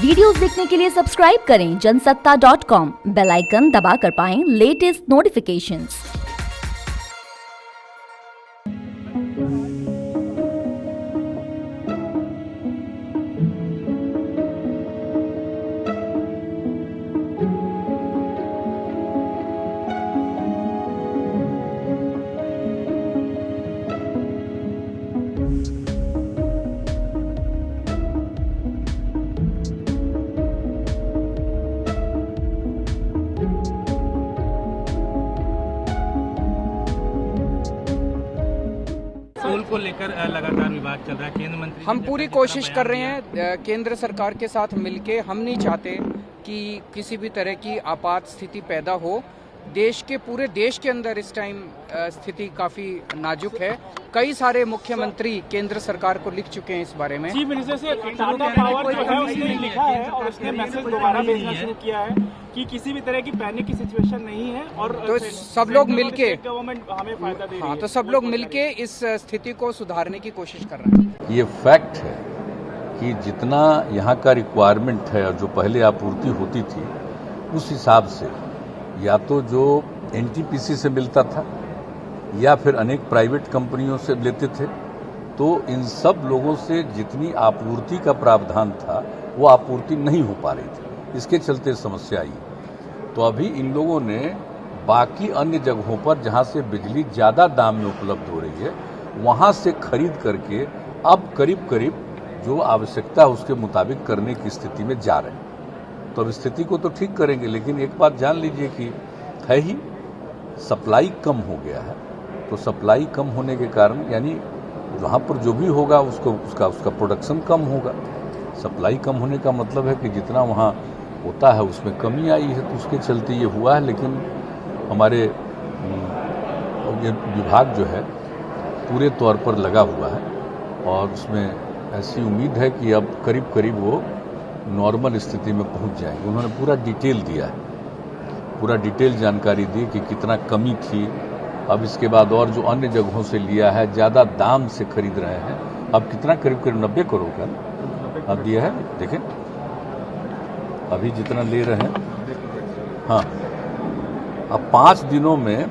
Videos देखने के लिए सब्सक्राइब करें जनसत्ता.com, बेल आइकन दबाकर पाएं लेटेस्ट नोटिफिकेशंस। स्कूल को लेकर लगातार विवाद चल रहा है। केंद्र मंत्री हम पूरी कोशिश कर रहे हैं केंद्र सरकार के साथ मिलके। हम नहीं चाहते कि किसी भी तरह की आपात स्थिति पैदा हो। पूरे देश के अंदर इस टाइम स्थिति काफी नाजुक है। कई सारे मुख्यमंत्री केंद्र सरकार को लिख चुके हैं इस बारे में। चीफ मिनिस्टर से टाटा पावर जो है उसने लिखा है और उसने मैसेज दोबारा भेजना शुरू किया है कि किसी भी तरह की पैनिक की सिचुएशन नहीं है और तो सब लोग मिलके गवर्नमेंट हमें फायदा दे रही है। तो सब लोग मिलके इस स्थिति को सुधारने की कोशिश कर रहे हैं। ये फैक्ट है कि जितना यहाँ का रिक्वायरमेंट है और जो पहले आपूर्ति होती थी उस हिसाब से या तो जो एनटीपीसी से मिलता था या फिर अनेक प्राइवेट कंपनियों से लेते थे, तो इन सब लोगों से जितनी आपूर्ति का प्रावधान था वो आपूर्ति नहीं हो पा रही थी। इसके चलते समस्या आई। तो अभी इन लोगों ने बाकी अन्य जगहों पर जहां से बिजली ज़्यादा दाम में उपलब्ध हो रही है वहां से खरीद करके अब करीब करीब जो आवश्यकता है उसके मुताबिक करने की स्थिति में जा रहे हैं। तो अब स्थिति को तो ठीक करेंगे, लेकिन एक बात जान लीजिए कि है ही सप्लाई कम हो गया है। तो सप्लाई कम होने के कारण यानी वहाँ पर जो भी होगा उसका प्रोडक्शन कम होगा। सप्लाई कम होने का मतलब है कि जितना वहाँ होता है उसमें कमी आई है, तो उसके चलते ये हुआ है। लेकिन हमारे विभाग जो है पूरे तौर पर लगा हुआ है और उसमें ऐसी उम्मीद है कि अब करीब करीब वो नॉर्मल स्थिति में पहुंच जाएंगे। उन्होंने पूरा डिटेल दिया है, पूरा डिटेल जानकारी दी कि कितना कमी थी। अब इसके बाद और जो अन्य जगहों से लिया है ज़्यादा दाम से खरीद रहे हैं, अब कितना करीब करीब 90 करोड़ का अब दिया है। देखें अभी जितना ले रहे हैं, हाँ अब 5 दिनों में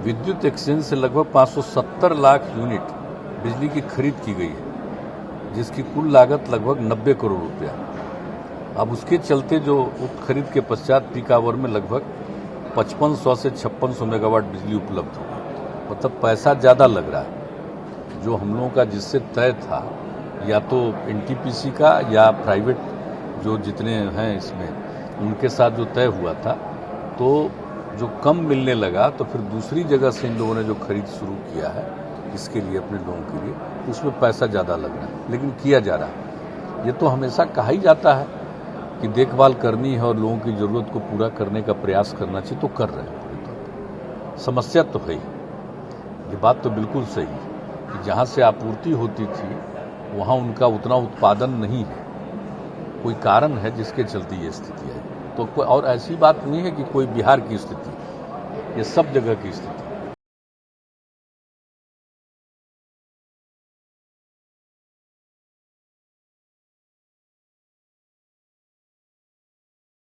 विद्युत एक्सचेंज से लगभग 570 लाख यूनिट बिजली की खरीद की गई है, जिसकी कुल लागत लगभग 90 करोड़ रुपया। अब उसके चलते जो खरीद के पश्चात पीक आवर में लगभग 5500 से 5600 मेगावाट बिजली उपलब्ध होगी। मतलब पैसा ज़्यादा लग रहा है। जो हम लोगों का जिससे तय था या तो एनटीपीसी का या प्राइवेट जो जितने हैं इसमें उनके साथ जो तय हुआ था, तो जो कम मिलने लगा तो फिर दूसरी जगह से इन लोगों ने जो खरीद शुरू किया है इसके लिए अपने लोगों के लिए, उसमें पैसा ज़्यादा लग रहा है, लेकिन किया जा रहा है। ये तो हमेशा कहा ही जाता है कि देखभाल करनी है और लोगों की ज़रूरत को पूरा करने का प्रयास करना चाहिए, तो कर रहे हैं पूरे तौर पर। समस्या तो है ही, ये बात तो बिल्कुल सही है कि जहाँ से आपूर्ति होती थी वहाँ उनका उतना उत्पादन नहीं है। कोई कारण है जिसके चलते ये स्थिति है। तो कोई और ऐसी बात नहीं है कि कोई बिहार की स्थिति, ये सब जगह की स्थिति।